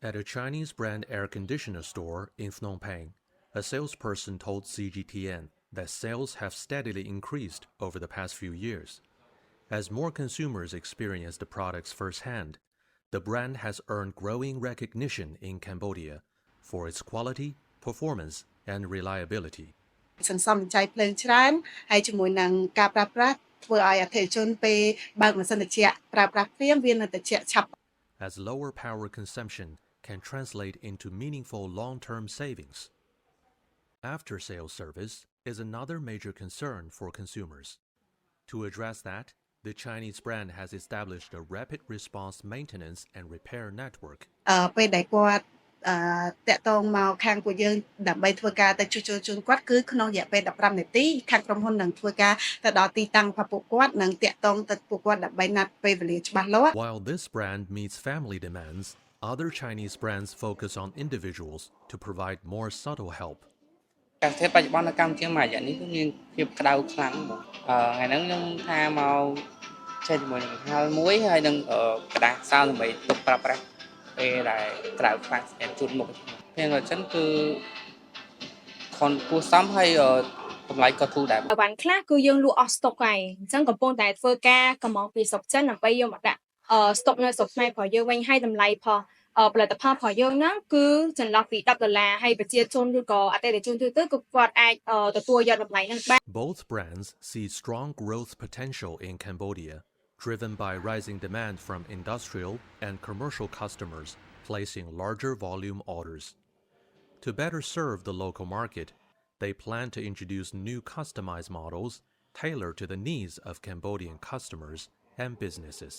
At a Chinese brand air conditioner store in Phnom Penh, a salesperson told CGTN that sales have steadily increased over the past few years. As more consumers experience the products firsthand, the brand has earned growing recognition in Cambodia for its quality, performance, and reliability. សន្សំសំចៃភ្លើងច្រើនហើយជាមួយនឹងការប្រើប្រាស់ធ្វើឲ្យអតិថិជនពេលបើកម៉ាស៊ីនត្រជាក់ប្រើប្រាស់ភ្លាមវានឹងត្រជាក់ឆាប់ As lower power consumption can translate into meaningful long-term savings. After-sales service is another major concern for consumers. To address that, the Chinese brand has established a rapid response maintenance and repair network. ពេលដែលគាត់តាក់ទងមកខាងពួកយើងដើម្បីធ្វើការទៅជួសជុលជូនគាត់គឺក្នុងរយៈពេល15នាទីខាងក្រុមហ៊ុននឹងធ្វើការទៅដល់ទីតាំងរបស់ពួកគាត់និងតាក់ទងទៅពួកគាត់ដើម្បីណាត់ពេលវេលាច្បាស់លាស់ While this brand meets family demands, other Chinese brands focus on individuals to provide more subtle help. កាសធាតុបច្ចុប្បន្ននៅកម្ពុជាមួយរយៈនេះគឺមានភាពក្តៅខ្លាំងបងថ្ងៃហ្នឹងខ្ញុំថាមកចេះជាមួយនឹងហាលមួយហើយនឹងกระดาษសោដើម្បីទុកប្រើប្រាស់ពេលដែលក្តៅខ្លាំងស្អាតជូតមុខពេលអញ្ចឹងគឺខនគួរសមហើយតម្លៃក៏ធូរដែរ អីវ៉ាន់ខ្លះគឺយើងលក់អស់ស្តុកហើយអញ្ចឹងកំពុងតែធ្វើការកំងពីស្រុកចិនដើម្បីយកមកដាក់ស្តុកនៅស្រុកខ្មែររបស់យើងវិញហើយតម្លៃផលផលិតផលរបស់យើងហ្នឹងគឺចន្លោះពី$10ហើយប្រជាជនឬក៏អតិថិជនទូទៅគឺគាត់អាចទទួលយកតម្លៃហ្នឹងបាន Both brands see strong growth potential in Cambodia, driven by rising demand from industrial and commercial customers placing larger volume orders. To better serve the local market, they plan to introduce new customized models tailored to the needs of Cambodian customers and businesses.